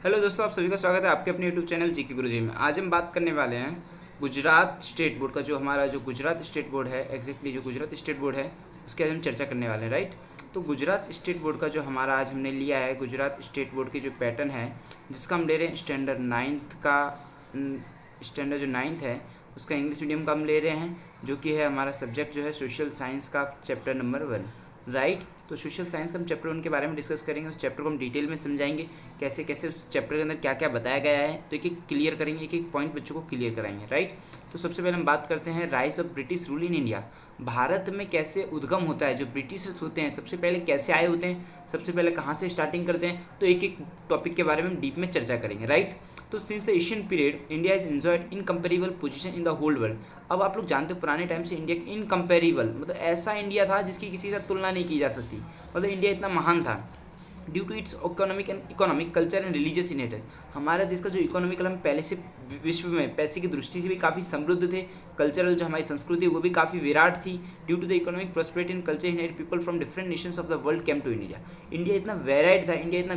Hello दोस्तों, आप सभी का स्वागत है आपके अपने यूट्यूब चैनल जी के गुरुजी में। आज हम बात करने वाले हैं गुजरात स्टेट बोर्ड का। जो गुजरात स्टेट बोर्ड है, एग्जैक्टली जो गुजरात स्टेट बोर्ड है उसके आज हम चर्चा करने वाले हैं, राइट। तो गुजरात स्टेट बोर्ड का जो हमारा आज हमने लिया है, गुजरात स्टेट बोर्ड की जो पैटर्न है जिसका हम ले रहे हैं स्टैंडर्ड नाइन्थ का, स्टैंडर्ड जो नाइन्थ है उसका इंग्लिश मीडियम का हम ले रहे हैं, जो कि है हमारा सब्जेक्ट जो है सोशल साइंस का चैप्टर नंबर 1, राइट। तो सोशल साइंस का हम चैप्टर 1 के बारे में डिस्कस करेंगे। उस चैप्टर को हम डिटेल में समझाएंगे, कैसे कैसे उस चैप्टर के अंदर क्या क्या बताया गया है, तो एक एक क्लियर करेंगे, एक एक पॉइंट बच्चों को क्लियर कराएंगे, राइट। तो सबसे पहले हम बात करते हैं rise of British rule in India. Bharat में कैसे उद्गम होता है, जो ब्रिटिशर्स होते हैं सबसे पहले कैसे आए होते हैं, सबसे पहले कहाँ से स्टार्टिंग करते हैं, तो एक एक टॉपिक के बारे में डीप में चर्चा करेंगे, राइट। तो since the Asian period India is enjoyed incomparable position in the whole world. अब आप लोग जानते हो पुराने टाइम से इंडिया इनकम्पेरेबल मतलब ऐसा इंडिया था जिसकी किसी से तुलना नहीं की जा सकती, मतलब इंडिया इतना महान था। Due to its economic culture and religious inheritance. हमारे देश का जो इकोनॉमिकल, हम पहले से विश्व में पैसे की दृष्टि से भी काफ़ी समृद्ध थे। कल्चरल जो हमारी संस्कृति वो भी काफ़ी विराट थी। Due to the economic prosperity and culture inherit people from different nations of the world came to India. India इतना वेराइट था, इंडिया इतना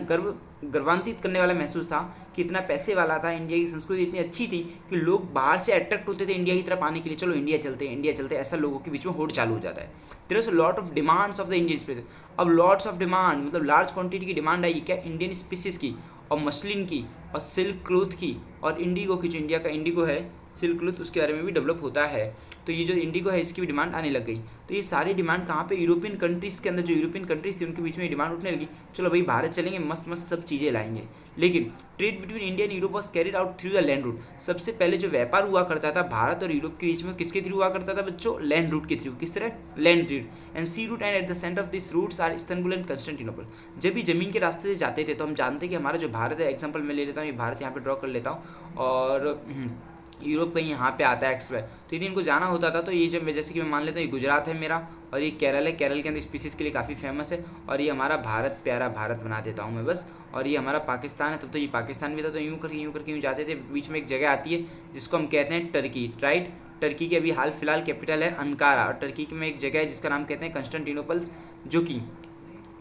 गर्वान्वित करने वाला महसूस था कि इतना पैसे वाला था। इंडिया की संस्कृति इतनी अच्छी थी कि लोग बाहर से अट्रैक्ट होते थे इंडिया की तरफ आने के लिए। चलो इंडिया चलते हैं, इंडिया चलते हैं, ऐसा लोगों के बीच में होड़ चालू हो जाता है। There is lot of demands of the Indian species. अब लॉट्स ऑफ डिमांड मतलब लार्ज क्वांटिटी की डिमांड आई क्या, इंडियन स्पीसीज की और मसलिन की और सिल्क क्लोथ की और इंडिगो की। जो इंडिया का इंडिगो है सिल्क क्लोथ, उसके बारे में भी डेवलप होता है। तो ये जो इंडिगो है इसकी भी डिमांड आने लग गई। तो ये सारी डिमांड कहाँ पे, यूरोपियन कंट्रीज़ के अंदर। जो यूरोपियन कंट्रीज़ थी उनके बीच में डिमांड उठने लगी, चलो भाई भारत चलेंगे, मस्त मस्त सब चीज़ें लाएंगे। लेकिन trade between India and Europe was carried out through the land route. सबसे पहले जो व्यापार हुआ करता था भारत और यूरोप के बीच में, किसके थ्रू हुआ करता था बच्चों, लैंड रूट के थ्रू। किस तरह, land route and sea route. And at the centre of this routes are Istanbul and Constantinople. जब भी जमीन के रास्ते से जाते थे तो हम जानते हैं कि हमारा जो भारत है, एग्जाम्पल मैं ले लेता हूँ, ये भारत यहाँ पे ड्रॉ कर लेता हूँ और यूरोप कहीं यहाँ पे आता है एक्सप्रेस। तो यदि इनको जाना होता था तो ये जब जैसे कि मैं मान लेता हूँ ये गुजरात है मेरा और ये केरल है। केरल के अंदर स्पीसीज़ के लिए काफ़ी फेमस है। और ये हमारा भारत, प्यारा भारत बना देता हूँ मैं बस। और ये हमारा पाकिस्तान है, तब तो ये पाकिस्तान भी था। तो यूँ करके यूँ जाते थे। बीच में एक जगह आती है जिसको हम कहते हैं टर्की, राइट। टर्की की अभी हाल फिलहाल कैपिटल है अंकारा। और टर्की में एक जगह है जिसका नाम कहते हैं कंस्टेंटिनोपल, जो कि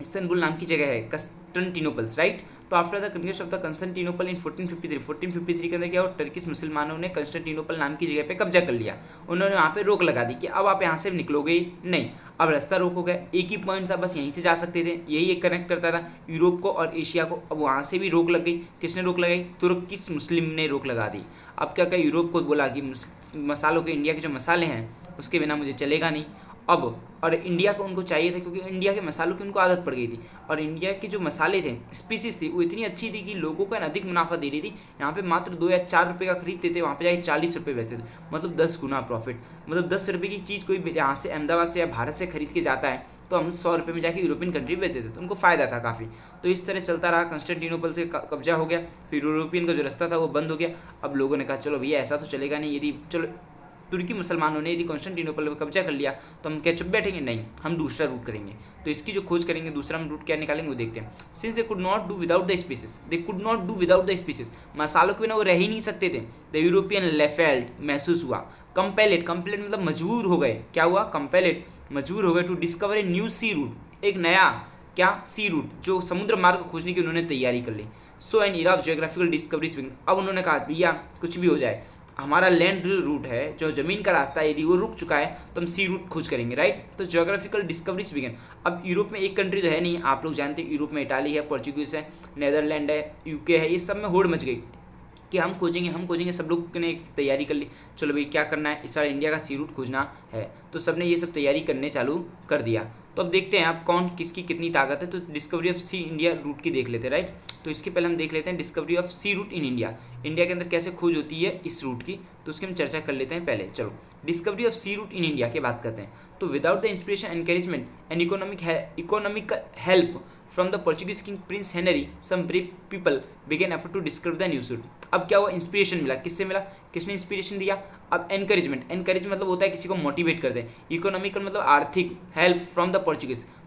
इस्तांबुल नाम की जगह है, कंस्टेंटिनोपल्स, राइट। तो after the conquest of the Constantinople in 1453 के अंदर क्या हुआ, टर्किश मुसलमानों ने कंस्टेंटिनोपल नाम की जगह पे कब्जा कर लिया। उन्होंने वहाँ पे रोक लगा दी कि अब आप यहाँ से निकलोगे नहीं, अब रास्ता रोक हो गया। एक ही पॉइंट था, बस यहीं से जा सकते थे, यही एक कनेक्ट करता था यूरोप को और एशिया को। अब वहाँ से भी रोक लग गई। किसने रोक लगाई, तुर्किश मुस्लिम ने रोक लगा दी। अब क्या क्या यूरोप को बोला कि मसालों के, इंडिया के जो मसाले हैं उसके बिना मुझे चलेगा नहीं। अब और इंडिया को उनको चाहिए था क्योंकि इंडिया के मसालों की उनको आदत पड़ गई थी। और इंडिया के जो मसाले थे, स्पीसीज थी, वो इतनी अच्छी थी कि लोगों को अधिक मुनाफा दे रही थी। यहाँ पे मात्र 2 या 4 रुपये का खरीदते थे, वहाँ पे जाके 40 रुपये बेचते थे, मतलब 10 गुना प्रॉफिट। मतलब 10 रुपये की चीज़ कोई यहाँ से अहमदाबाद से या भारत से खरीद के जाता है तो हम 100 रुपये में जाके यूरोपियन कंट्री बेच देते थे, तो उनको फ़ायदा था काफ़ी। तो इस तरह चलता रहा। कंस्टेंटिनोपल से कब्जा हो गया, फिर यूरोपियन का जो रास्ता था वो बंद हो गया। अब लोगों ने कहा चलो भैया ऐसा तो चलेगा नहीं, यदि चलो तुर्की मुसलमानों ने यदि कॉन्स्टेंटिनोपल पर कब्जा कर लिया तो हम क्या चुप बैठेंगे, नहीं, हम दूसरा रूट करेंगे। तो इसकी जो खोज करेंगे, दूसरा हम रूट क्या निकालेंगे वो देखते हैं। Since they could not do without the species, they could not do without the species, मसालों के बिना वो रह ही नहीं सकते थे। द यूरोपियन लेफेल्ट महसूस हुआ, कंपेलेट मतलब मजबूर हो गए। क्या हुआ, कंपेलेट मजबूर हो गए to discover a new sea route, एक नया क्या सी रूट, जो समुद्र मार्ग खोजने की उन्होंने तैयारी कर ली। So an era of geographical discoveries. अब उन्होंने कहा भैया कुछ भी हो जाए, हमारा लैंड रूट है, जो ज़मीन का रास्ता है, यदि वो रुक चुका है तो हम सी रूट खोज करेंगे, राइट। तो ज्योग्राफिकल डिस्कवरीज बिगन। अब यूरोप में एक कंट्री तो है नहीं, आप लोग जानते हैं यूरोप में इटाली है, पोर्चुगीज है, नेदरलैंड है, यूके है, ये सब में होड़ मच गई कि हम खोजेंगे। सब लोग ने तैयारी कर ली, चलो भाई क्या करना है, इस बार इंडिया का सी रूट खोजना है। तो सबने ये सब तैयारी करने चालू कर दिया। तो अब देखते हैं आप कौन किसकी कितनी ताकत है। तो discovery of sea India route की देख लेते हैं, राइट। तो इसके पहले हम देख लेते हैं discovery of sea route in India. India के अंदर कैसे खोज होती है इस रूट की, तो उसकी हम चर्चा कर लेते हैं पहले। चलो discovery of sea route in India की बात करते हैं। तो without the inspiration, encouragement and economic help from the Portuguese king Prince Henry, some brave people began effort to discover the new route. अब क्या हुआ, इंस्पिरेशन मिला, किससे मिला, किसने इंस्पिरेशन दिया। अब एनकरेजमेंट मतलब होता है किसी को मोटिवेट कर दे। इकोनॉमिकल मतलब आर्थिक, हेल्प फ्रॉम द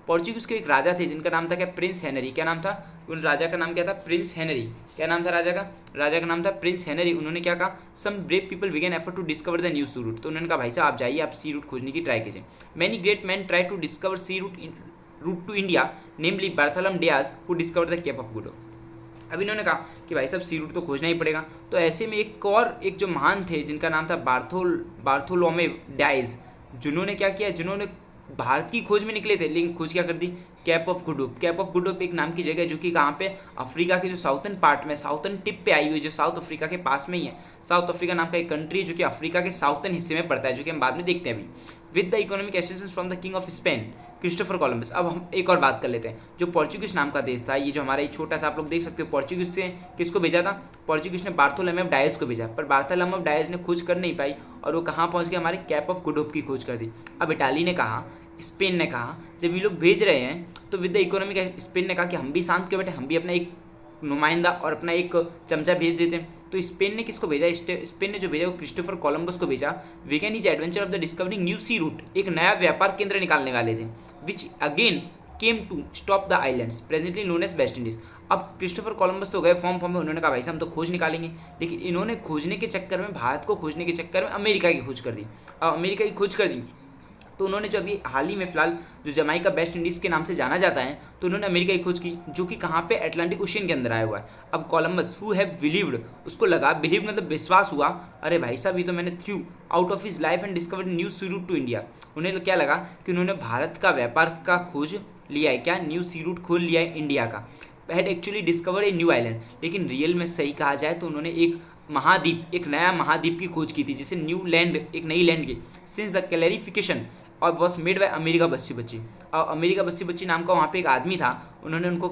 पोर्चुगीज के एक राजा थे जिनका नाम था क्या, प्रिंस हेनरी। क्या नाम था उन राजा का, नाम क्या था, प्रिंस हेनरी। क्या नाम था राजा का नाम था प्रिंस हेनरी। उन्होंने क्या कहा, some brave people began effort to discover the new sea route. तो उन्होंने कहा भाई साहब आप जाइए, आप सी रूट खोजने की ट्राई कीजिए। Many great man try to discover sea route to India, namely Bartholomew Dias who discovered the Cape of Good Hope. अब इन्होंने कहा कि भाई साहब सी रूट तो खोजना ही पड़ेगा। तो ऐसे में एक जो महान थे जिनका नाम था बार्थोलोमे डाइज, जिन्होंने क्या किया, जिन्होंने भारत की खोज में निकले थे, लेकिन खोज क्या कर दी, Cape of Good Hope. Cape of Good Hope एक नाम की जगह है जो कि कहाँ पे, अफ्रीका के जो साउथर्न पार्ट में, साउथर्न टिप पे आई हुई, जो साउथ अफ्रीका के पास में ही है। साउथ अफ्रीका नाम का एक कंट्री जो कि अफ्रीका के साउथर्न हिस्से में पड़ता है, जो कि हम बाद में देखते हैं अभी। With the economic assistance from the king of Spain Christopher Columbus. अब हम एक और बात कर लेते हैं, जो पोर्चुगीज नाम का देश था, ये जो हमारा एक छोटा सा, आप लोग देख सकते हो, पोर्चुगीज से किसको भेजा था, पोर्चुगीज ने बार्थोलोमे ऑफ डायस को भेजा, पर बार्थोलोमे ऑफ डायस ने खोज कर नहीं पाई और वो कहाँ पहुँच गए, हमारे कैप ऑफ गुड होप की खोज कर दी। अब इटाली ने कहा, स्पेन ने कहा, जब ये लोग भेज रहे हैं तो विद द इकोनॉमिक, स्पेन ने कहा कि हम भी शांत क्यों बैठे, हम भी अपना एक नुमाइंदा और अपना एक चमचा भेज देते हैं। तो स्पेन ने किसको भेजा, स्पेन ने जो भेजा वो क्रिस्टोफर कोलंबस को भेजा। Began his adventure of the discovering new sea route, एक नया व्यापार केंद्र निकालने वाले थे, which again came to stop the islands presently known as West Indies. अब क्रिस्टोफर कोलंबस तो गए फॉर्म में, उन्होंने कहा भाई साहब हम तो खोज निकालेंगे, लेकिन इन्होंने खोजने के चक्कर में, भारत को खोजने के चक्कर में अमेरिका की खोज कर दी। अब अमेरिका की खोज कर दी तो उन्होंने जो अभी हाल ही में फिलहाल जो जमाइका वेस्ट इंडीज़ के नाम से जाना जाता है, तो उन्होंने अमेरिका की खोज की, जो कि कहाँ पे, अटलांटिक ओशियन के अंदर आया हुआ है। अब कोलंबस हु हैव बिलीव्ड, उसको लगा, बिलीव मतलब विश्वास हुआ, अरे भाई साहब ये तो मैंने throughout of his life and discovered new sea route to India. उन्हें क्या लगा कि उन्होंने भारत का व्यापार का खोज लिया है, क्या, न्यू सी रूट खोल लिया है इंडिया का। Had actually discovered a new island, लेकिन रियल में सही कहा जाए तो उन्होंने एक महाद्वीप, एक नया महाद्वीप की खोज की थी, जिसे न्यू लैंड, एक नई लैंड की, सिंस द क्लैरिफिकेशन और was made by America Bassi बच्ची। और अमेरिका बस्सी बच्ची नाम का वहाँ पे एक आदमी था, उन्होंने उनको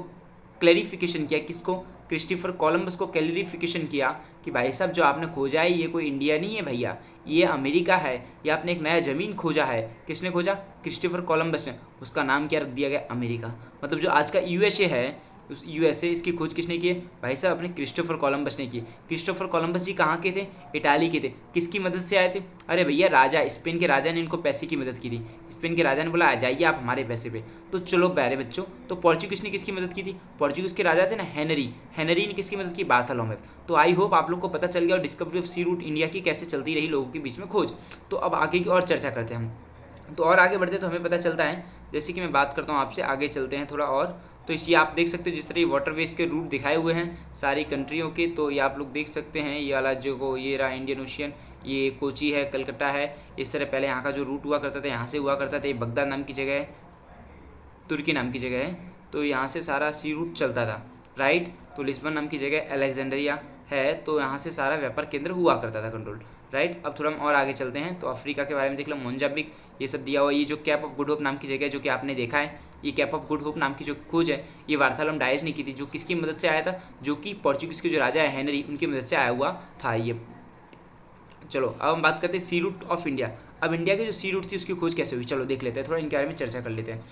क्लैरिफिकेशन किया, किसको, क्रिस्टोफर कोलंबस को क्लैरिफिकेशन किया कि भाई साहब जो आपने खोजा है ये कोई इंडिया नहीं है भैया, ये अमेरिका है, ये आपने एक नया ज़मीन खोजा है। किसने खोजा, क्रिस्टोफर कोलंबस ने। उसका नाम क्या रख दिया गया, अमेरिका। मतलब जो आज का यूएसए है, उस यूएसए, इसकी खोज किसने की है, भाई साहब अपने क्रिस्टोफर कोलंबस ने की। क्रिस्टोफर कोलंबस जी कहाँ के थे, इटाली के थे। किसकी मदद से आए थे, अरे भैया राजा, स्पेन के राजा ने इनको पैसे की मदद की थी। स्पेन के राजा ने बोला आ जाइए आप हमारे पैसे पे। तो चलो प्यारे बच्चों, तो पोर्चुगीज ने किसकी मदद की थी, पोर्चुगीज के राजा थे ना हेनरी, हेनरी ने किसकी मदद की, बार्थोलोमे। तो आई होप आप लोग को पता चल गया और discovery of sea route India की कैसे चलती रही लोगों के बीच में खोज। तो अब आगे की और चर्चा करते हैं हम। तो और आगे बढ़ते तो हमें पता चलता है, जैसे कि मैं बात करता हूँ आपसे, आगे चलते हैं थोड़ा और। तो इसी आप देख सकते हो जिस तरह ये वाटरवेज के रूट दिखाए हुए हैं सारी कंट्रियों के, तो ये आप लोग देख सकते हैं, ये वाला जो ये रहा इंडियन ओशियन, ये कोची है, कलकत्ता है। इस तरह पहले यहाँ का जो रूट हुआ करता था, यहाँ से हुआ करता था, ये बगदाद नाम की जगह है, तुर्की नाम की जगह है, तो यहाँ से सारा सी रूट चलता था, राइट। तो लिस्बन नाम की जगह अलेक्जेंड्रिया है, तो यहाँ से सारा व्यापार केंद्र हुआ करता था, कंट्रोल, राइट। अब थोड़ा हम और आगे चलते हैं, तो अफ्रीका के बारे में देख लो, मोजाम्बिक, ये सब दिया हुआ। ये जो कैप ऑफ गुड होप नाम की जगह है जो कि आपने देखा है, ये कैप ऑफ गुड होप नाम की जो खोज है ये बार्थोलोमे डायस ने की थी, जो किसकी मदद से आया था, जो कि पोर्चुगीज के जो राजा है हेनरी, उनकी मदद से आया हुआ था ये। चलो अब हम बात करते हैं सी रूट ऑफ इंडिया। अब इंडिया की जो सी रूट थी उसकी खोज कैसे हुई, चलो देख लेते हैं, थोड़ा इनके बारे में चर्चा कर लेते हैं।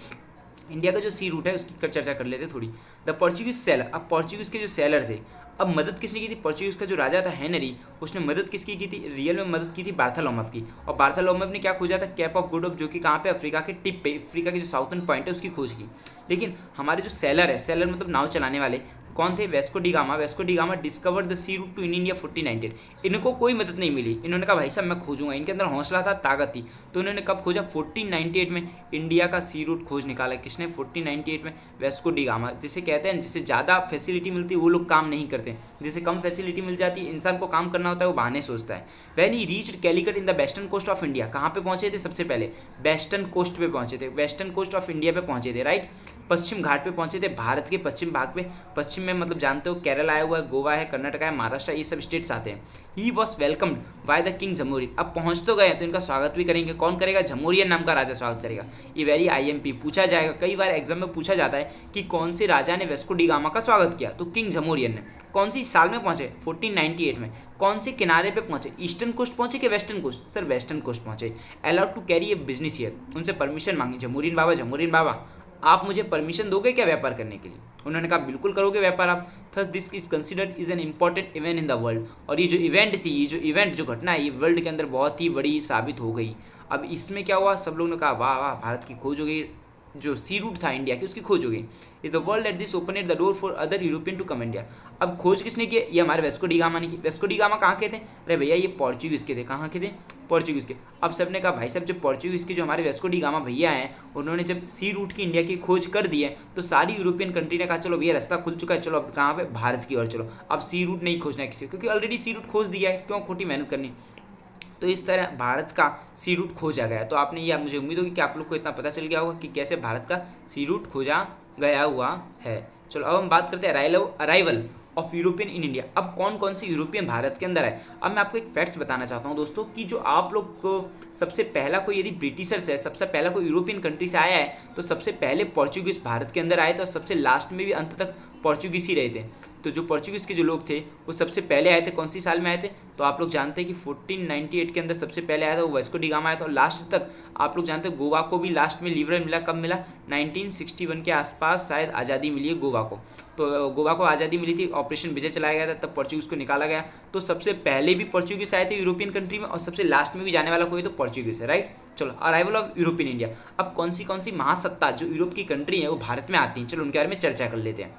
इंडिया का जो सी रूट है उसकी चर्चा कर लेते हैं थोड़ी। द पोर्चुगीज सेलर, अब पोर्चुगीज के जो सेलर थे, अब मदद किसने की थी, पोर्चुगीज का जो राजा था हेनरी, उसने मदद किसकी की थी, रियल में मदद की थी बार्थोलोमे की। और बार्थोलोमे ने क्या खोजा था, कैप ऑफ गुड होप, जो कि कहाँ पे, अफ्रीका के टिप पे, अफ्रीका के जो साउथर्न पॉइंट है उसकी खोज की। लेकिन हमारे जो सेलर है, सेलर मतलब नाव चलाने वाले, कौन थे, Vasco da Gama. Vasco da Gama discover the sea route to in India 1498। इनको कोई मदद नहीं मिली, इन्होंने कहा भाई साहब मैं खोजूंगा, इनके अंदर हौसला था, ताकत थी, तो इन्होंने कब खोजा, 1498 में इंडिया का सी रूट खोज निकाला। किसने, 1498 में वेस्को डी गामा। जिसे कहते हैं जिसे ज़्यादा फैसिलिटी मिलती है वो लोग काम नहीं करते, जिसे कम फैसिलिटी मिल जाती है, इंसान को काम करना होता है, वो बहाने सोचता है। When he reached Calicut in the western coast of India, कहाँ पे पहुंचे थे, सबसे पहले वेस्टर्न कोस्ट पे पहुंचे थे, वेस्टर्न कोस्ट ऑफ इंडिया पे पहुंचे थे, राइट। पश्चिम घाट पे पहुंचे थे, भारत के पश्चिम भाग पे। पश्चिम में मतलब जानते हो केरल आया हुआ है, गोवा है, कर्नाटका है, महाराष्ट्र, ये सब स्टेट्स आते हैं। He was welcomed by the king Zamorin. अब पहुंच तो गए तो इनका स्वागत भी करेंगे, कौन करेगा, जमोरियन नाम का राजा स्वागत करेगा। ये वेरी IMP पूछा जाएगा, कई बार एग्जाम में पूछा जाता है कि कौन से राजा ने वेस्को डी गामा का स्वागत किया, तो किंग जमोरियन ने। कौन सी साल में पहुंचे, 1498 में। कौन से किनारे पे पहुंचे, ईस्टर्न कोस्ट पहुंचे कि western coast, sir western coast पहुंचे। Allowed to carry a business here, उनसे परमिशन मांगी, जमोरियन बाबा, जमोरियन बाबा आप मुझे परमिशन दोगे क्या व्यापार करने के लिए। उन्होंने कहा बिल्कुल करोगे व्यापार आप। Thus this is considered is an important event in the world. और ये जो इवेंट थी, ये जो इवेंट, जो घटना है, ये वर्ल्ड के अंदर बहुत ही बड़ी साबित हो गई। अब इसमें क्या हुआ, सब लोगों ने कहा वाह वाह भारत की खोज हो गई, जो सी रूट था इंडिया की उसकी खोज हो गई। Is the world at this open the door for other European to come India. अब खोज किसने की? ये हमारे वेस्को डी गामा ने की। वेस्को डी गामा कहाँ के थे? अरे भैया ये पोर्चुगीज के थे। कहाँ के थे? पोर्चुगीज के। अब सबने कहा भाई साहब जब पोर्चुगीज के जो हमारे वेस्को डी गामा भैया हैं उन्होंने जब सी रूट की इंडिया की खोज कर दी है तो सारी यूरोपियन कंट्री ने कहा चलो भैया रास्ता खुल चुका है, चलो अब कहाँ पे? भारत की ओर चलो। अब सी रूट नहीं खोजना है किसी, क्योंकि ऑलरेडी सी रूट खोज दिया है, क्यों खोटी मेहनत करनी। तो इस तरह भारत का सी रूट खोजा गया। तो आपने ये, मुझे उम्मीद होगी कि आप लोग को इतना पता चल गया होगा कि कैसे भारत का सी रूट खोजा गया हुआ है। चलो अब हम बात करते हैं arrival of European in India. अब कौन कौन से यूरोपियन भारत के अंदर है। अब मैं आपको एक फैक्ट्स बताना चाहता हूँ दोस्तों कि जो आप लोग को सबसे पहला कोई यदि ब्रिटिशर्स है, सबसे पहला कोई यूरोपियन कंट्री से आया है तो सबसे पहले पोर्चुगीज भारत के अंदर आए थे और सबसे लास्ट में भी अंत तक पोर्चुगीज ही रहे थे। तो जो पोर्चुगीज के जो लोग थे वो सबसे पहले आए थे, कौन सी साल में आए थे? तो आप लोग जानते हैं कि 1498 के अंदर सबसे पहले आया था वो वेस्को डी गामा आया था। और लास्ट तक आप लोग जानते हैं गोवा को भी लास्ट में लिबरल मिला। कब मिला? 1961 के आसपास शायद आज़ादी मिली है गोवा को। तो गोवा को आज़ादी मिली थी, ऑपरेशन विजय चलाया गया था, तब पोर्चुगीज को निकाला गया। तो सबसे पहले भी पोर्चुगीज आए थे यूरोपियन कंट्री में और सबसे लास्ट में भी जाने वाला कोई तो पोर्चुगीज है, राइट। चलो अराइवल ऑफ यूरोपियन इंडिया। अब कौन सी महासत्ता जो यूरोप की कंट्री है वो भारत में आती हैं, चलो उनके बारे में चर्चा कर लेते हैं।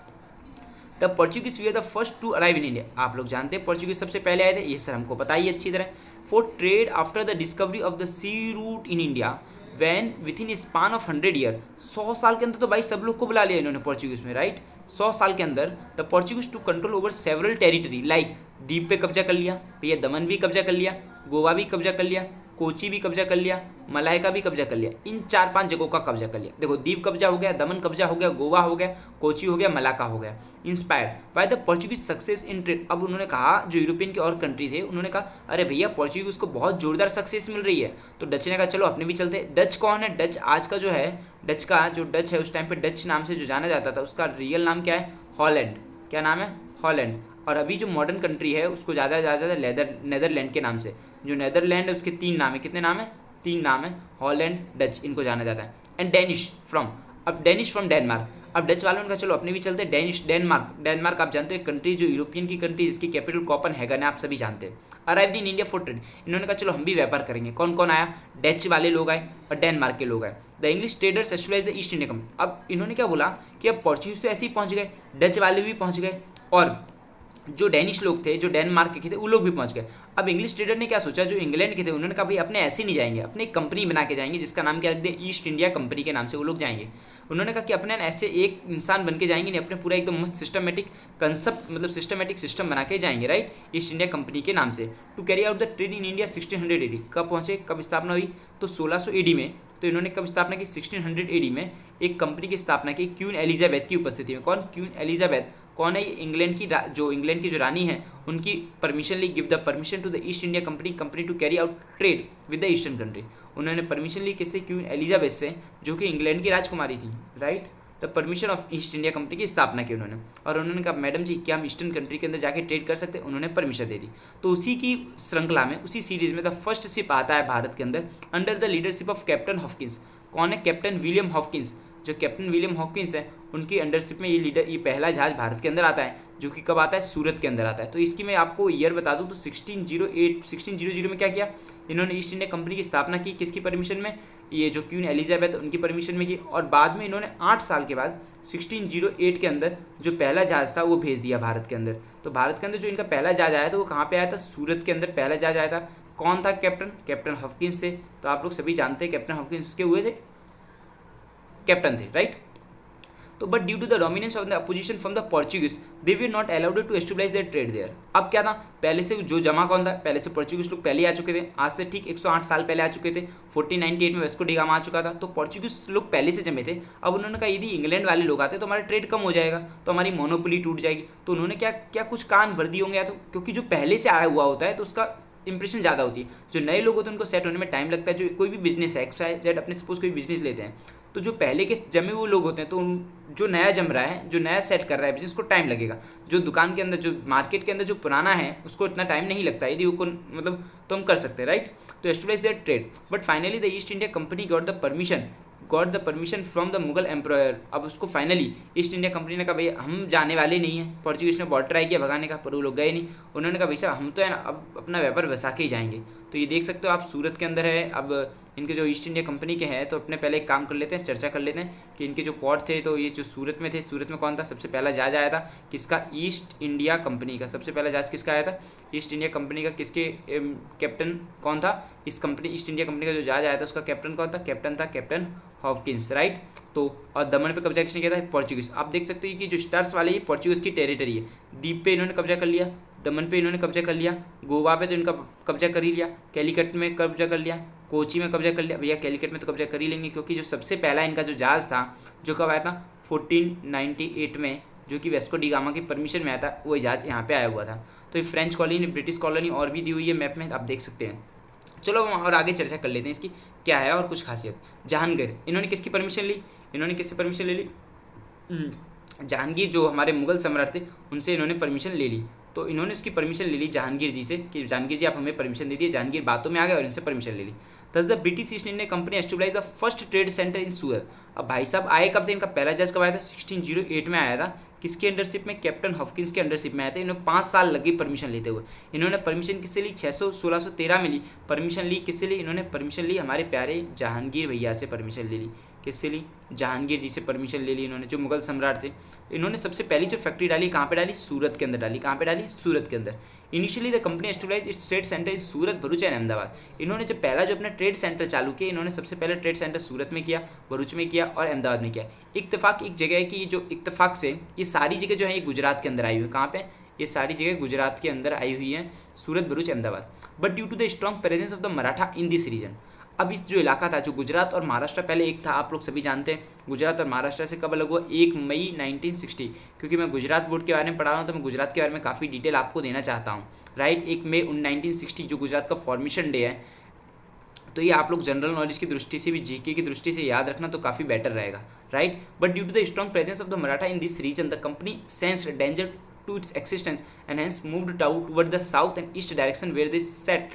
The Portuguese we are the first to arrive in India. आप लोग जानते हैं पोर्चुगीज सबसे पहले आए थे, ये सर हमको पता ही अच्छी तरह। For trade after the discovery of the sea route in India when within span of 100 year. 100 साल के अंदर तो भाई सब लोग को बुला लिया इन्होंने पोर्चुगीज में, राइट। 100 साल के अंदर the Portuguese to control over several territory like द्वीप पे कब्जा कर लिया, भैया दमन भी कब्जा कर लिया, गोवा भी कब्जा कर लिया, कोची भी कब्जा कर लिया, मलाइका भी कब्जा कर लिया। इन 4-5 जगहों का कब्जा कर लिया। देखो द्वीप कब्जा हो गया, दमन कब्जा हो गया, गोवा हो गया, कोची हो गया, मलाका हो गया। Inspired by the Portuguese success in trade. अब उन्होंने कहा, जो यूरोपियन के और कंट्री थे उन्होंने कहा अरे भैया पोर्चुगीज को बहुत जोरदार सक्सेस मिल रही है, तो डच ने कहा चलो अपने भी चलते हैं। डच कौन है? डच आज का जो है, डच का जो डच है उस टाइम पे डच नाम से जो जाना जाता था उसका रियल नाम क्या है? हॉलैंड। क्या नाम है? हॉलैंड। और अभी जो मॉडर्न कंट्री है उसको ज़्यादा नेदरलैंड के नाम से। जो नेदरलैंड है उसके 3 नाम है। कितने नाम है? 3 नाम है। हॉलैंड, डच, इनको जाना जाता है। एंड डेनिश फ्रॉम, अब डेनिश फ्रॉम डेनमार्क। अब डच वालों ने कहा चलो अपने भी चलते हैं। डेनमार्क आप जानते हो कंट्री जो यूरोपियन की कंट्री जिसकी कैपिटल कोपेनहेगन है, आप सभी जानते हैं। Arrived in India for trade. इन्होंने कहा चलो हम भी व्यापार करेंगे। कौन कौन आया? डच वाले लोग आए और डेनमार्क के लोग आए। The English traders establish the East India company. अब इन्होंने क्या बोला कि अब पोर्चुगीज तो ऐसे ही पहुंच गए, डच वाले भी पहुंच गए और जो डेनिश लोग थे, जो डेनमार्क के थे, वो लोग भी पहुंच गए। अब इंग्लिश ट्रेडर ने क्या सोचा, जो इंग्लैंड के थे उन्होंने कहा भाई अपने ऐसे नहीं जाएंगे, अपने एक कंपनी बना के जाएंगे जिसका नाम क्या रख दें? ईस्ट इंडिया कंपनी के नाम से वो लोग जाएंगे। उन्होंने कहा कि अपने ऐसे एक इंसान बन के जाएंगे नहीं, अपने पूरा एकदम मस्त सिस्टमेटिक कंसेप्ट, मतलब सिस्टमेटिक सिस्टम बना के जाएंगे, राइट, ईस्ट इंडिया कंपनी के नाम से। To carry out the trade in India 1600 AD। कब पहुंचे, कब स्थापना हुई? तो 1600 AD में। तो इन्होंने कब स्थापना की? 1600 AD में एक कंपनी की स्थापना की क्वीन एलिजाबेथ की उपस्थिति में। कौन? Queen Elizabeth. कौन है? इंग्लैंड की जो रानी है उनकी परमिशन ली। Give the permission to the East India Company to carry out trade with the eastern country. उन्होंने परमिशन ली किससे? क्वीन एलिजाबेथ से, जो कि इंग्लैंड की राजकुमारी थी, right. The permission of east India company की स्थापना की उन्होंने। और उन्होंने कहा मैडम जी क्या हम ईस्टर्न कंट्री के अंदर जाके ट्रेड कर सकते हैं? उन्होंने परमिशन दे दी। तो उसी की श्रृंखला में, उसी सीरीज में द फर्स्ट शिप आता है भारत के अंदर under the leadership of captain Hawkins. कौन है? Captain William Hawkins. जो कैप्टन विलियम हॉकिंस है उनकी अंडरशिप में ये पहला जहाज भारत के अंदर आता है, जो कि कब आता है? सूरत के अंदर आता है। तो इसकी मैं आपको ईयर बता दूं तो 1600 में क्या किया इन्होंने? ईस्ट इंडिया कंपनी की स्थापना की। किसकी परमिशन में? ये जो क्वीन एलिजाबेथ उनकी परमिशन में की। और बाद में इन्होंने 8 साल के बाद 1608 के अंदर जो पहला जहाज था वो भेज दिया भारत के अंदर। तो भारत के अंदर जो इनका पहला जहाज आया था वो कहाँ पे आया था? सूरत के अंदर पहला जहाज आया था। कौन था कैप्टन हॉकिंस थे। तो आप लोग सभी जानते हैं कैप्टन हॉकिंस उसके हुए थे, कैप्टन थे, राइट। तो but due to the dominance of the opposition from the Portuguese they were not allowed to establish their trade there. अब क्या था? पहले से जो जमा कौन था? पहले से पोर्चुगीज लोग पहले आ चुके थे, आज से ठीक 108 साल पहले आ चुके थे। 1498 में वेस्को डी गामा आ चुका था। तो पोर्चुगीज लोग पहले से जमे थे। अब उन्होंने कहा यदि इंग्लैंड वाले लोग आते तो हमारा ट्रेड कम हो जाएगा, तो हमारी मोनोपोली टूट जाएगी। तो उन्होंने क्या कुछ कान भर दिए होंगे, या तो क्योंकि जो पहले से आया हुआ होता है तो उसका इंप्रेशन ज़्यादा होती है। जो नए लोग होते हैं उनको सेट होने में टाइम लगता है। जो कोई भी बिजनेस है, एक्स वाई जेड, अपने सपोज कोई बिजनेस लेते हैं तो जो पहले के जमे हुए लोग होते हैं तो जो नया जम रहा है, जो नया सेट कर रहा है बिजनेस, को टाइम लगेगा। जो दुकान के अंदर, जो मार्केट के अंदर जो पुराना है उसको इतना टाइम नहीं लगता, यदि वो मतलब तो हम कर सकते हैं, राइट। तो establish their trade but finally the East India Company got the permission from the Mughal emperor. अब उसको फाइनली ईस्ट इंडिया कंपनी ने कहा भाई हम जाने वाले नहीं हैं। पोर्चुगीज ने बहुत ट्राई किया भगाने का पर वो लोग गए नहीं। उन्होंने कहा भाई साहब हम तो है ना अब अपना व्यापार बसा के ही जाएंगे। तो ये देख सकते हो आप सूरत के अंदर है, अब इनके जो ईस्ट इंडिया कंपनी के हैं, तो अपने पहले एक काम कर लेते हैं, चर्चा कर लेते हैं कि इनके जो पोर्ट थे, तो ये जो सूरत में थे, सूरत में कौन था सबसे पहला जहाज आया था किसका, ईस्ट इंडिया कंपनी का। सबसे पहला जहाज किसका आया था, ईस्ट इंडिया कंपनी का। किसके कैप्टन कौन था, इस कंपनी ईस्ट इंडिया कंपनी का जो जहाज आया था उसका कैप्टन कौन था, कैप्टन था कैप्टन हॉकिंस, राइट। तो और दमन पे कब्जा किसने किया था, पोर्चुगीज। आप देख सकते हैं कि जो स्टार्स वाले ये पोर्चुगीज की टेरिटरी है। द्वीप पे इन्होंने कब्जा कर लिया, दमन पे इन्होंने कब्जा कर लिया, गोवा पे तो इनका कब्जा कर ही लिया, कैलिकट में कब्जा कर लिया, कोची में कब्जा कर लिया। भैया कैलिकट में तो कब्जा कर ही लेंगे, क्योंकि जो सबसे पहला इनका जो जहाज था जो कब आया था 1498 में, जो कि वेस्को डी गामा की परमिशन में आया था, वो जहाज यहाँ पे आया हुआ था। तो ये फ्रेंच कॉलोनी, ब्रिटिश कॉलोनी और भी दी हुई है मैप में, आप देख सकते हैं। चलो हम और आगे चर्चा कर लेते हैं इसकी क्या है और कुछ खासियत। जहांगीर, इन्होंने किसकी परमिशन ली, इन्होंने किससे परमिशन ले ली, जहांगीर जो हमारे मुगल सम्राट थे उनसे इन्होंने परमिशन ले ली। तो इन्होंने उसकी परमिशन ले ली जहांगीर जी से कि जहांगीर जी आप हमें परमिशन दे दिए। जहांगीर बातों में आ गए और इनसे परमिशन ले ली। Thus the British East India Company establish the first trade centre in Surat. अब भाई साहब आए कब थे, इनका पहला जहाज कब आया था, 1608 में आया था। किसकी अंडरशिप में, कैप्टन हॉकिंस के अंडरशिप में आए थे। इन्होंने 5 साल लगे परमिशन लेते हुए। इन्होंने परमिशन किससे ली, 1613 में ली। परमिशन ली किससे ली, इन्होंने परमिशन ली हमारे प्यारे जहांगीर भैया से परमिशन ले ली। किससे ली, जहांगीर जी से परमिशन ले ली इन्होंने, जो मुगल सम्राट थे। इन्होंने सबसे पहली जो फैक्ट्री डाली कहाँ पे डाली, सूरत के अंदर डाली। कहाँ पे डाली, सूरत के अंदर। Initially the company establish it's trade centre in Surat, Bharuch and Ahmedabad. इन्होंने जो पहला जो अपना ट्रेड सेंटर चालू किया, इन्होंने सबसे पहले ट्रेड सेंटर सूरत में किया, भरूच में किया और अहमदाबाद में किया। इत्तेफाक एक जगह है कि जो इत्तेफाक से ये सारी जगह जो है ये गुजरात के अंदर आई हुई है। कहाँ पे, ये सारी जगह गुजरात के अंदर आई हुई हैं, Surat, Bharuch, Ahmedabad. But due to the strong presence of the Maratha in this region. अब इस जो इलाका था, जो गुजरात और महाराष्ट्र पहले एक था, आप लोग सभी जानते हैं गुजरात और महाराष्ट्र से कब अलग हुआ, 1 मई 1960। क्योंकि मैं गुजरात बोर्ड के बारे में पढ़ा रहा हूँ तो मैं गुजरात के बारे में काफ़ी डिटेल आपको देना चाहता हूँ, राइट। 1 मई 1960 जो गुजरात का फॉर्मेशन डे है। तो ये आप लोग जनरल नॉलेज की दृष्टि से भी, जीके की दृष्टि से याद रखना तो काफ़ी बेटर रहेगा, right. But due to the strong presence of the Maratha in this region the company sensed danger to its existence and hence moved toward the south and east direction where they set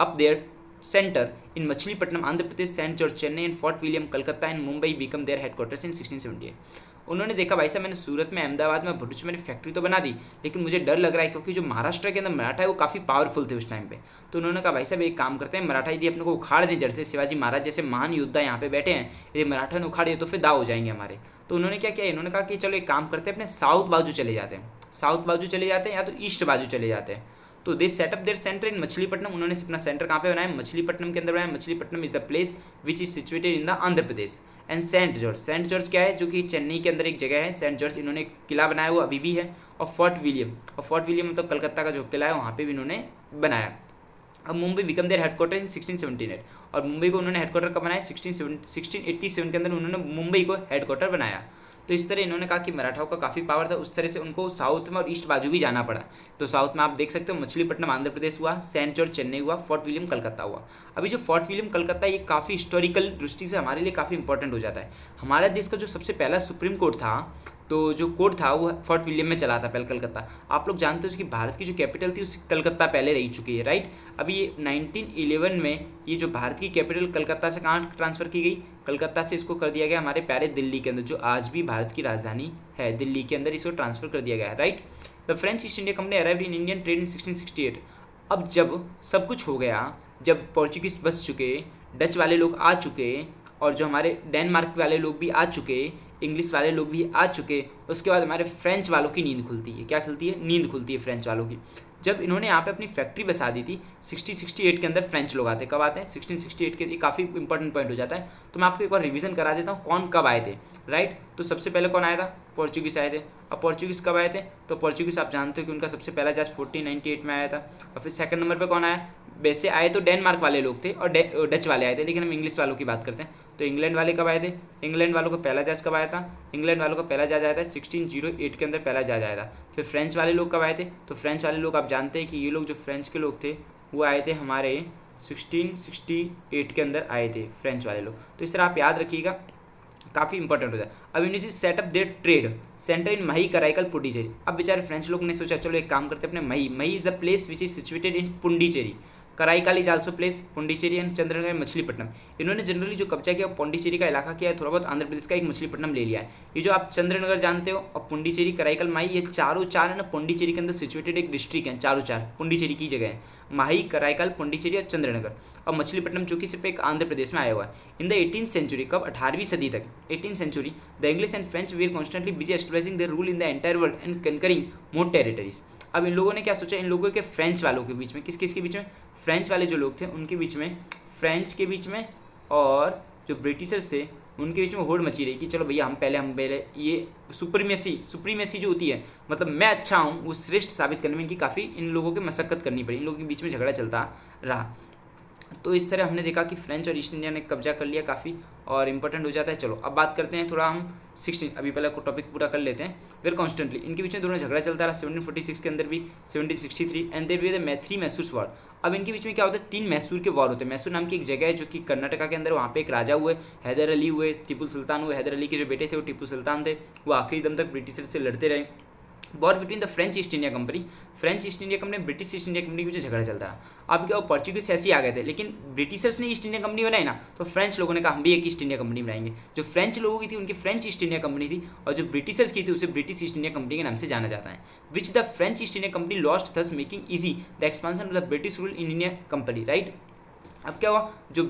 up their centre in Machilipatnam Andhra Pradesh, Saint George Chennai and Fort William Calcutta and Mumbai become their headquarters in 1678। उन्होंने देखा भाई साहब मैंने सूरत में, अहमदाबाद में, भरूच में factory तो बना दी, लेकिन मुझे डर लग रहा है क्योंकि जो महाराष्ट्र के अंदर मराठा है वो काफ़ी पावरफुल थे उस टाइम पे। तो उन्होंने कहा भाई साहब एक काम करते हैं, मराठा यदि अपने को उखाड़ दें, जैसे शिवाजी महाराज जैसे महान योद्धा यहाँ पे बैठे हैं, यदि मराठा ने उखाड़ दिए तो फिर दाव हो जाएंगे हमारे। तो उन्होंने क्या किया, इन्होंने कहा कि चलो एक काम करते हैं, अपने साउथ बाजू चले जाते हैं, साउथ बाजू चले जाते हैं या तो ईस्ट बाजू चले जाते हैं। तो दे setup there centre in Machilipatnam. उन्होंने अपना सेंटर कहाँ पे बनाया, मछलीपट्टनम के अंदर बनाया। Machilipatnam is the place which is situated in the Andhra Pradesh. And saint George, saint George क्या है, जो कि चेन्नई के अंदर एक जगह है सेंट जॉर्ज, इन्होंने एक किला बनाया हुआ अभी भी है। और फोर्ट विलियम, और फोर्ट विलियम मतलब कलकत्ता का जो किला है वहाँ पे भी इन्होंने बनाया। अब Mumbai become there headquarter in 1678। और मुंबई को उन्होंने हेडक्वार्टर कब बनाया, 1687 के अंदर उन्होंने मुंबई को हेडक्वार्टर बनाया। तो इस तरह इन्होंने कहा कि मराठाओं का काफ़ी पावर था, उस तरह से उनको साउथ में और ईस्ट बाजू भी जाना पड़ा। तो साउथ में आप देख सकते हो मछलीपट्टनम आंध्र प्रदेश हुआ, सेंट जॉर्ज चेन्नई हुआ, फोर्ट विलियम कलकत्ता हुआ। अभी जो फोर्ट विलियम कलकत्ता ये काफ़ी हिस्टोरिकल दृष्टि से हमारे लिए काफ़ी इंपॉर्टेंट हो जाता है। हमारे देश का जो सबसे पहला सुप्रीम कोर्ट था, तो जो कोर्ट था वो फोर्ट विलियम में चला था पहले, कलकत्ता। आप लोग जानते हो कि भारत की जो कैपिटल थी उसकी कलकत्ता पहले रह चुकी है, राइट। अभी ये 1911 में ये जो भारत की कैपिटल कलकत्ता से कहाँ ट्रांसफ़र की गई, कलकत्ता से इसको कर दिया गया हमारे प्यारे दिल्ली के अंदर, जो आज भी भारत की राजधानी है, दिल्ली के अंदर इसको ट्रांसफ़र कर दिया गया है, right. The French east India company arrived in Indian trade in 1668। अब जब सब कुछ हो गया, जब पोर्चुगीज़ बस चुके, डच वाले लोग आ चुके और जो हमारे डेनमार्क वाले लोग भी आ चुके, इंग्लिश वाले लोग भी आ चुके, उसके बाद हमारे फ्रेंच वालों की नींद खुलती है। क्या खुलती है, नींद खुलती है फ्रेंच वालों की। जब इन्होंने यहाँ पे अपनी फैक्ट्री बसा दी थी 1668 के अंदर, फ्रेंच लोग आते, कब आते हैं 1668 के, ये काफ़ी इंपॉर्टेंट पॉइंट हो जाता है। तो मैं आपको एक बार रिवीजन करा देता हूँ कौन कब आए थे, राइट। तो सबसे पहले कौन आया था, पोर्चुगीज़ आए थे। अब पोर्चुगीज़ कब आए थे, तो पोर्चुगीज़ आप जानते हो कि उनका सबसे पहला जहाज 1498 में आया था। और फिर सेकंड नंबर पे कौन आया, वैसे आए तो डेनमार्क वाले लोग थे और डच वाले आए थे, लेकिन हम इंग्लिश वालों की बात करते हैं। तो इंग्लैंड वाले कब आए थे, इंग्लैंड वालों का पहला जहाज कब आया था, इंग्लैंड वालों का पहला जहाज आया था 1608 के अंदर, पहला जहाज आया था। फिर फ्रेंच वाले लोग कब आए थे, तो फ्रेंच वाले लोग आप जानते हैं कि ये लोग जो फ्रेंच के लोग थे वो आए थे हमारे 1668 के अंदर आए थे फ्रेंच वाले लोग। तो इस तरह आप याद रखिएगा, काफ़ी इंपॉर्टेंट होता है। अब इन्होंने सेटअप देयर ट्रेड सेंटर इन मही कराईकल पुडुचेरी। अब बेचारे फ्रेंच लोग ने सोचा चलो एक काम करते हैं, अपने Mahe is the place which is situated in Puducherry. Karaikal is also place, Pondicherry and Chandernagore, Machilipatnam. इन्होंने जनरली जो कब्जा किया पुंडीचेरी का इलाका किया है, थोड़ा बहुत आंध्र प्रदेश का, एक मछलीपट्टनम ले लिया है। ये जो आप चंद्रनगर जानते हो और पुंडीचेरी, कराईकल, माही, ये चारों चार है ना पुंडीचेरी के अंदर सिचुएटेड एक डिस्ट्रिक्ट है, चारों चार पुंडीचेरी की जगह है, माही, कराईकल, पुंडीचेरी और चंद्रनगर। और मछलीपट्टनम जो कि सिर्फ एक आंध्र प्रदेश में आया हुआ है। इन द 18th सेंचुरी, कब 18वीं सदी तक, 18th century, the English and French were constantly busy establishing their rule in the entire world and conquering more territories. अब इन लोगों ने क्या सोचा, इन लोगों के फ्रेंच वालों के बीच में, किस किस के बीच में, फ्रेंच वाले जो लोग थे उनके बीच में, फ्रेंच के बीच में और जो ब्रिटिशर्स थे उनके बीच में होड़ मची रही कि चलो भैया हम पहले ये सुप्रीमेसी जो होती है, मतलब मैं अच्छा हूँ, वो श्रेष्ठ साबित करने में इनकी काफ़ी इन लोगों की मशक्कत करनी पड़ी, इन लोगों के बीच में झगड़ा चलता रहा। तो इस तरह हमने देखा कि फ्रेंच और ईस्ट इंडिया ने कब्जा कर लिया काफ़ी और इंपॉर्टेंट हो जाता है। चलो अब बात करते हैं थोड़ा हम 16, अभी पहले को टॉपिक पूरा कर लेते हैं। फिर कॉन्स्टेंटली इनके बीच में दोनों झगड़ा चलता रहा, 1746 के अंदर भी, 1763 and their way the 3 Mysore war. अब इनके बीच में क्या होता है, 3 मैसूर के वॉर होते हैं। मैसूर नाम की एक जगह है जो कि कर्नाटका के अंदर, वहाँ पे एक राजा हुए, हैदर अली हुए, टीपू सुल्तान हुए। हैदर अली के जो बेटे थे वो टीपू सुल्तान थे, वो आखिरी दम तक ब्रिटिशर से लड़ते रहे। War between the French east India company, French east India company, British East India company के बीच झगड़ा चलता रहा। अब क्या वो पोर्चुगीज ऐसे ही आ गए थे, लेकिन ब्रिटिशर्स ने ईस्ट इंडिया कंपनी बनाई ना, तो फ्रेंच लोगों ने कहा हम भी एक ईस्ट इंडिया कंपनी बनाएंगे। जो फ्रेंच लोगों की थी उनकी फ्रेंच ईस्ट इंडिया कंपनी थी, और जो ब्रिटिशर्स की थी उसे ब्रिटिश ईस्ट इंडिया कंपनी के नाम से जाना जाता है। Which the French east India company lost, thus making easy the expansion of the British rule in India company, right. अब क्या हुआ, जो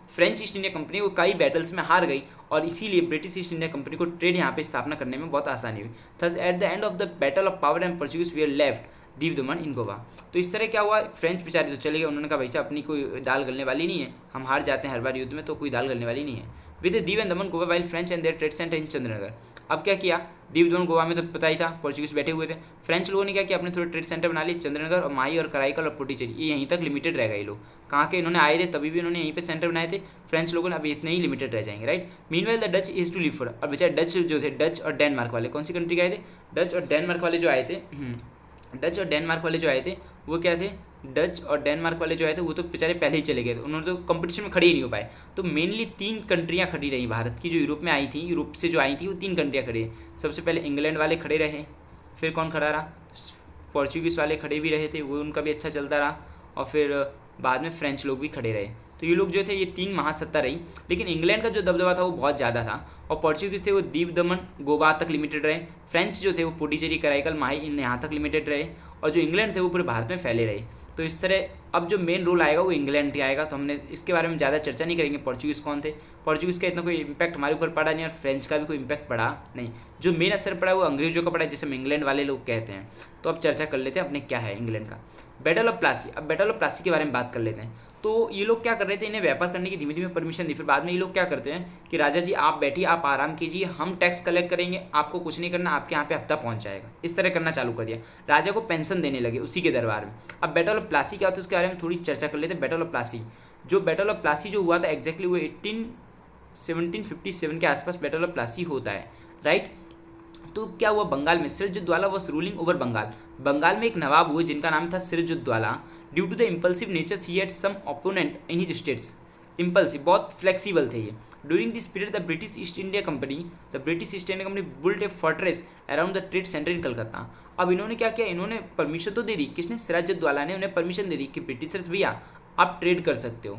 फ्रेंच ईस्ट इंडिया कंपनी वो कई बैटल्स में हार गई और इसीलिए ब्रिटिश ईस्ट इंडिया कंपनी को ट्रेड यहाँ पे स्थापना करने में बहुत आसानी हुई। Thus at the end of the battle of power and Portuguese we are left Diu Daman in Goa. तो इस तरह क्या हुआ, फ्रेंच बेचारे तो चले गए, उन्होंने कहा वैसे अपनी कोई दाल गलने वाली नहीं है, हम हार जाते हैं हर बार युद्ध में तो कोई दाल गलने वाली नहीं है। With Diu and Daman Goa while French and their trade centre in Chandernagore. अब क्या किया, दीव दमन गोवा में तो पता ही था पोर्चुगीज बैठे हुए थे, फ्रेंच लोगों ने क्या किया, अपने थोड़े ट्रेड सेंटर बना लिए चंद्रनगर और माही और कराईकल और पुडुचेरी, ये यहीं तक लिमिटेड रह गए। लोग कहाँ के, इन्होंने आए थे तभी भी इन्होंने यहीं पे सेंटर बनाए थे, फ्रेंच लोगों ने अभी इतने ही लिमिटेड रह जाएंगे, right. Meanwhile the Dutch is to leave for. अब बेचारे डच जो थे, डच और डेनमार्क वाले, कौन सी कंट्री के आए थे, डच और डेनमार्क वाले जो आए थे, डच और डेनमार्क वाले जो आए थे वो क्या थे, डच और डेनमार्क वाले जो आए थे वो तो बेचारे पहले ही चले गए थे, उन्होंने तो कंपटीशन में खड़े ही नहीं हो पाए। तो मेनली 3 कंट्रियाँ खड़ी रही भारत की, जो यूरोप में आई थी, यूरोप से जो आई थी वो 3 कंट्रियाँ खड़ी। सबसे पहले इंग्लैंड वाले खड़े रहे, फिर कौन खड़ा रहा, पोर्चुगीज़ वाले खड़े भी रहे थे, वो उनका भी अच्छा चलता रहा, और फिर बाद में फ्रेंच लोग भी खड़े रहे। तो ये लोग जो थे ये 3 महासत्ता रही, लेकिन इंग्लैंड का जो दबदबा था वो बहुत ज़्यादा था, और पोर्चुगीज़ थे वो दीव दमन गोवा तक लिमिटेड रहे, फ्रेंच जो थे वो पुडुचेरी कराईकल माही इन यहाँ तक लिमिटेड रहे, और जो इंग्लैंड थे वो पूरे भारत में फैले रहे। तो इस तरह अब जो मेन रोल आएगा वो इंग्लैंड का आएगा, तो हमने इसके बारे में ज़्यादा चर्चा नहीं करेंगे। पोर्चुगीज़ कौन थे, पोर्चुगीज़ का इतना कोई इम्पैक्ट हमारे ऊपर पड़ा नहीं और फ्रेंच का भी कोई इम्पैक्ट पड़ा नहीं। जो मेन असर पड़ा वो अंग्रेजों का पड़ा, जैसे हम इंग्लैंड वाले लोग कहते हैं। तो अब चर्चा कर लेते हैं अपने क्या है इंग्लैंड का। बैटल ऑफ प्लासी, अब बैटल ऑफ प्लासी के बारे में बात कर लेते हैं। तो ये लोग क्या कर रहे थे, इन्हें व्यापार करने की धीमे धीमे परमिशन दी, फिर बाद में ये लोग क्या करते हैं कि राजा जी आप बैठिए, आप आराम कीजिए, हम टैक्स कलेक्ट करेंगे, आपको कुछ नहीं करना, आपके यहाँ पे हफ्ता पहुँच जाएगा। इस तरह करना चालू कर दिया, राजा को पेंशन देने लगे उसी के दरबार में। अब बैटल ऑफ प्लासी क्या होता है उसके बारे में थोड़ी चर्चा कर लेते हैं। बैटल ऑफ प्लासी, जो बैटल ऑफ प्लासी जो हुआ था एग्जैक्टली वो 1757 के आसपास बैटल ऑफ प्लासी होता है, राइट। तो क्या हुआ, बंगाल में Sirajuddaula was ruling over Bengal. Bengal में एक नवाब हुए जिनका नाम था Sirajuddaula. Due to the impulsive nature he had some opponent in his states. Impulsive, बहुत फ्लेक्सिबल थे ये। During this period the British East India Company built a fortress around the trade centre in Calcutta. अब इन्होंने क्या किया, इन्होंने परमिशन तो दे दी, किसने, सिराजुद्दौला ने उन्हें परमिशन दे दी कि ब्रिटिशर्स भैया आप ट्रेड कर सकते हो।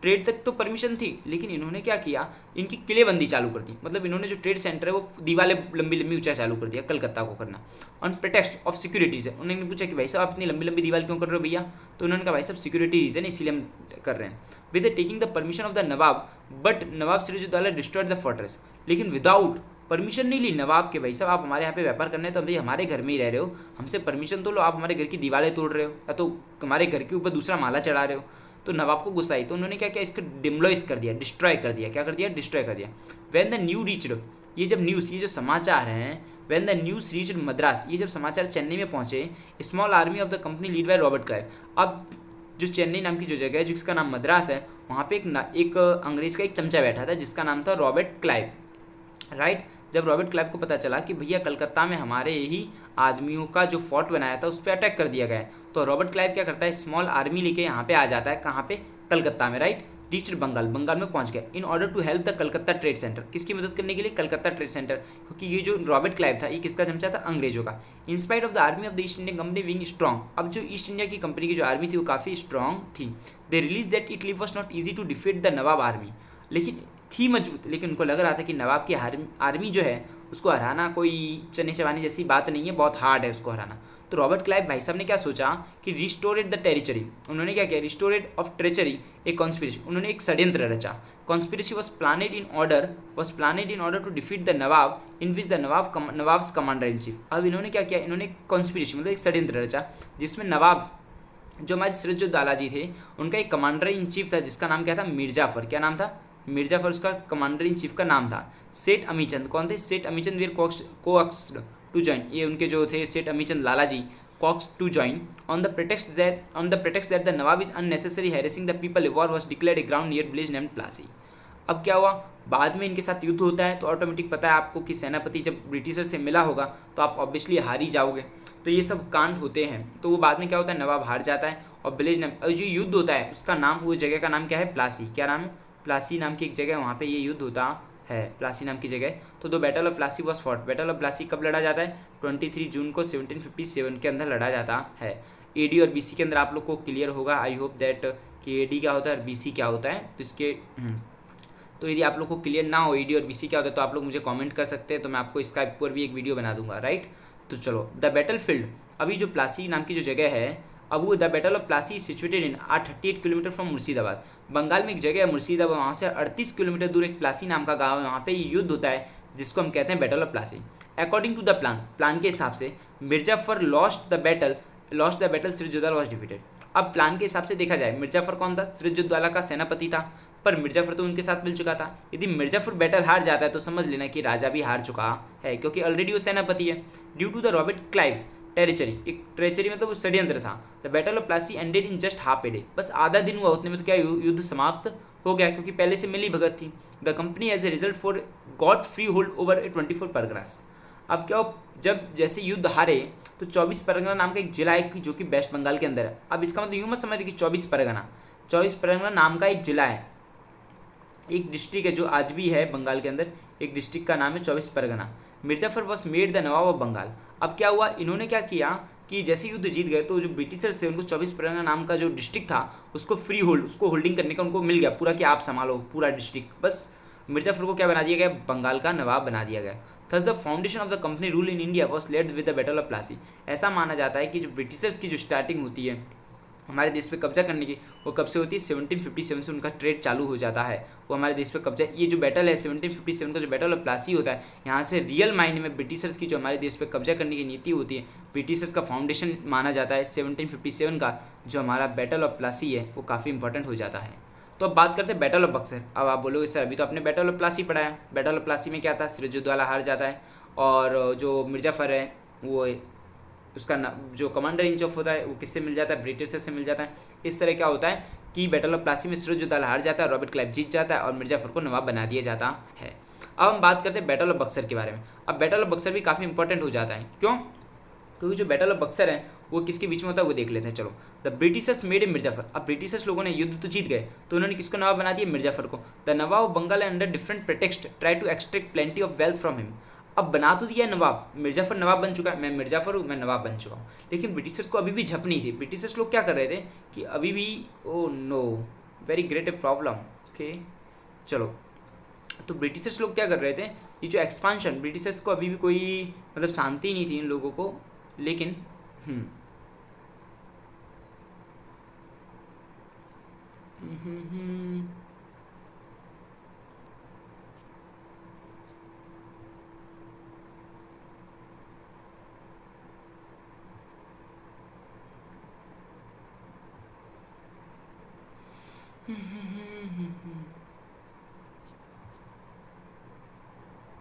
ट्रेड तक तो परमिशन थी, लेकिन इन्होंने क्या किया, इनकी किलेबंदी चालू कर दी। मतलब इन्होंने जो ट्रेड सेंटर है वो दीवारें लंबी लंबी ऊंचा चालू कर दिया कलकत्ता को करना, ऑन प्रिटेक्स्ट ऑफ सिक्योरिटीज है। उन्होंने पूछा कि भाई साहब आप इतनी लंबी लंबी दीवार क्यों कर रहे हो भैया, तो उन्होंने कहा भाई साहब सिक्योरिटी रीजन है इसीलिए हम कर रहे हैं। With taking the permission of the nawab, but nawab Sirajuddaulah destroyed the fortress, लेकिन विदाउट परमिशन नहीं ली नवाब के, भाई साहब आप हमारे यहाँ पे व्यापार करने तो भाई हमारे घर में ही रह रहे हो, हमसे परमिशन तो लो, आप हमारे घर की दीवारें तोड़ रहे हो या तो हमारे घर के ऊपर दूसरा माला चढ़ा रहे हो। तो नवाब को गुस्सा आई, तो उन्होंने क्या किया, इसको डिमोलिश कर दिया, डिस्ट्रॉय कर दिया। क्या कर दिया, डिस्ट्रॉय कर दिया। व्हेन द न्यू रीच्ड, ये जब न्यूज़, ये जो समाचार हैं, when the news reached Madras, ये जब समाचार चेन्नई में पहुंचे, small army of the company lead by Robert Clive. अब जो चेन्नई नाम की जो जगह है जिसका नाम मद्रास है, वहाँ पे एक अंग्रेज का एक चमचा बैठा था जिसका नाम था रॉबर्ट क्लाइव, राइट। जब रॉबर्ट क्लाइव को पता चला कि भैया कलकत्ता में हमारे ही आदमियों का जो फोर्ट बनाया था उस पर अटैक कर दिया गया है, तो रॉबर्ट क्लाइव क्या करता है, स्मॉल आर्मी लेके यहाँ पे आ जाता है, कहाँ पे, कलकत्ता में, राइट। रीच्ड बंगाल, बंगाल में पहुंच गया। In order to help the Calcutta trade centre, किसकी मदद करने के लिए? कलकत्ता ट्रेड सेंटर, क्योंकि ये जो रॉबर्ट क्लाइव था ये किसका चमचा था? अंग्रेजों का। In spite of the army of the East India company being strong, अब जो ईस्ट इंडिया की कंपनी की जो आर्मी थी वो काफ़ी स्ट्रॉन्ग थी। They realise that it was not easy to defeat the nawab army, लेकिन थी मजबूत, लेकिन उनको लग रहा था कि नवाब की आर्मी जो है उसको हराना कोई चने चबाने जैसी बात नहीं है, बहुत हार्ड है उसको हराना। तो रॉबर्ट क्लाइव भाई साहब ने क्या सोचा कि रिस्टोरेड द टेरिटरी, उन्होंने क्या किया? रिस्टोरेड ऑफ ट्रेचरी, एक कॉन्स्पिरेसी, उन्होंने एक षड्यंत्र रचा। Conspiracy was planned in order to defeat the nawab in which the nawab's commander in chief. अब इन्होंने क्या किया? इन्होंने कॉन्स्पिरेसी मतलब एक षड्यंत्र रचा जिसमें नवाब जो हमारे सिराजुद्दौला जी थे उनका एक कमांडर इन चीफ था जिसका नाम क्या था? मिर्जाफर। क्या नाम था? मिर्जाफर उसका कमांडर इन चीफ का नाम था। सेठ अमीचंद कौन थे? Seth Amichand were coaxed to join, ये उनके जो थे Seth Amichand Lala ji, coaxed to join on the pretext that the nawab is unnecessary harassing the people. A war was declared a ground near village named Plassey. अब क्या हुआ? बाद में इनके साथ युद्ध होता है तो ऑटोमेटिक पता है आपको कि सेनापति जब ब्रिटिशर से मिला होगा तो आप ऑब्वियसली हार ही जाओगे, तो ये सब कांड होते हैं। तो वो बाद में क्या होता है? नवाब हार जाता है और विलेज नेम, और जो युद्ध होता है उसका नाम, वो जगह का नाम क्या है? प्लासी। क्या नाम है? प्लासी नाम की एक जगह, वहाँ पे ये युद्ध होता है, प्लासी नाम की जगह। तो दो battle of Plassey was fought. Battle of Plassey कब लड़ा जाता है? 23 जून को 1757 के अंदर लड़ा जाता है। एडी और बीसी के अंदर आप लोग को क्लियर होगा, आई होप दैट, कि एडी क्या होता है और बीसी क्या होता है। तो इसके तो यदि आप लोग को क्लियर ना हो एडी और बीसी क्या होता है तो आप लोग मुझे कमेंट कर सकते हैं, तो मैं आपको इसका ऊपर भी एक वीडियो बना दूंगा, राइट। तो चलो, द बैटल फील्ड, अभी जो प्लासी नाम की जो जगह है, अब वो the battle of Plassey is situated in 38 kilometre from Murshidabad. Bengal में एक जगह है मुर्शिदाबाद, वहाँ से 38 किलोमीटर दूर एक प्लासी नाम का गाँव है, वहाँ पे ये युद्ध होता है जिसको हम कहते हैं battle of Plassey. According to the plan के हिसाब से Mir Jafar lost the battle Sirajuddaulah was defeated. अब प्लान के हिसाब से देखा जाए, मिर्जाफर कौन था? सिराजुद्दौला का सेनापति था, पर मिर्जाफर तो उनके साथ मिल चुका था। यदि मिर्जाफर बैटल हार जाता है तो समझ लेना कि राजा भी हार चुका है, क्योंकि ऑलरेडी वो सेनापति है। Due to the Robert Clive treachery, एक ट्रेचरी मतलब षड्यंत्र था। The battle of Plassey ended in just half a day, बस आधा दिन हुआ उतने में तो क्या युद्ध समाप्त हो गया, क्योंकि पहले से मिली भगत थी। The company as a result for got free hold over 24 Parganas. अब क्या हो, जब जैसे युद्ध हारे तो 24 परगना नाम का एक जिला है जो कि वेस्ट बंगाल के अंदर है। अब इसका मतलब यूँ मत समझ कि 24 परगना नाम का एक जिला है, एक डिस्ट्रिक्ट है जो आज भी है बंगाल के अंदर, एक डिस्ट्रिक्ट का नाम है 24 Pargana. Mir Jafar was made the nawab of Bengal. अब क्या हुआ, इन्होंने क्या किया कि जैसे युद्ध जीत गए तो जो ब्रिटिशर्स थे उनको 24 परगना नाम का जो डिस्ट्रिक्ट था उसको फ्री होल्ड, उसको होल्डिंग करने का उनको मिल गया पूरा, कि आप संभालो पूरा डिस्ट्रिक्ट। बस मिर्जाफर को क्या बना दिया गया? बंगाल का नवाब बना दिया गया। Thus the foundation of the company rule in India was laid with the battle of Plassey. ऐसा माना जाता है कि जो ब्रिटिशर्स की जो स्टार्टिंग होती है हमारे देश पे कब्जा करने की, वो कब से होती है? 1757 से उनका ट्रेड चालू हो जाता है, वो हमारे देश पे कब्जा। ये जो बैटल है 1757 का जो बैटल ऑफ प्लासी होता है, यहाँ से रियल मायने में ब्रिटिशर्स की जो हमारे देश पे कब्जा करने की नीति होती है, ब्रिटिशर्स का फाउंडेशन माना जाता है 1757 का जो हमारा बैटल ऑफ प्लासी है वो काफ़ी इंपॉर्टेंट हो जाता है। तो अब बात करते हैं बैटल ऑफ बक्सर। अब आप बोलोगे सर अभी तो आपने बैटल ऑफ प्लासी पढ़ा है, बैटल ऑफ प्लासी में क्या था? सिराजुद्दौला हार जाता है और जो मिर्जाफर है वो उसका जो कमांडर इन चीफ होता है वो किससे मिल जाता है? ब्रिटिशर्स से मिल जाता है। इस तरह क्या होता है कि बैटल ऑफ प्लासी में सिराजुद्दौला हार जाता है, रॉबर्ट क्लाइव जीत जाता है और मिर्जाफर को नवाब बना दिया जाता है। अब हम बात करते हैं बैटल ऑफ बक्सर के बारे में। अब बैटल ऑफ बक्सर भी काफ़ी इंपॉर्टेंट हो जाता है, क्यों? क्योंकि जो बैटल ऑफ बक्सर है वो किसके बीच में होता है वो देख लेते हैं। चलो, the Britishers made a Mir Jafar. अब ब्रिटिशर्स लोगों ने युद्ध तो जीत गए तो उन्होंने किसको नवाब बना दिया? मिर्जाफर को। The nawab of Bengal under different pretext try to extract plenty of wealth from him. अब बना तो दिया नवाब, मिर्जाफर नवाब बन चुका है, मैं मिर्जाफर हूँ, मैं नवाब बन चुका हूँ, लेकिन ब्रिटिशर्स को अभी भी झप नहीं थी। ब्रिटिशर्स लोग क्या कर रहे थे कि अभी भी, oh no, very great a problem, okay. चलो, तो ब्रिटिशर्स लोग क्या कर रहे थे, ये जो एक्सपांशन, ब्रिटिशर्स को अभी भी कोई मतलब शांति नहीं थी इन लोगों को, लेकिन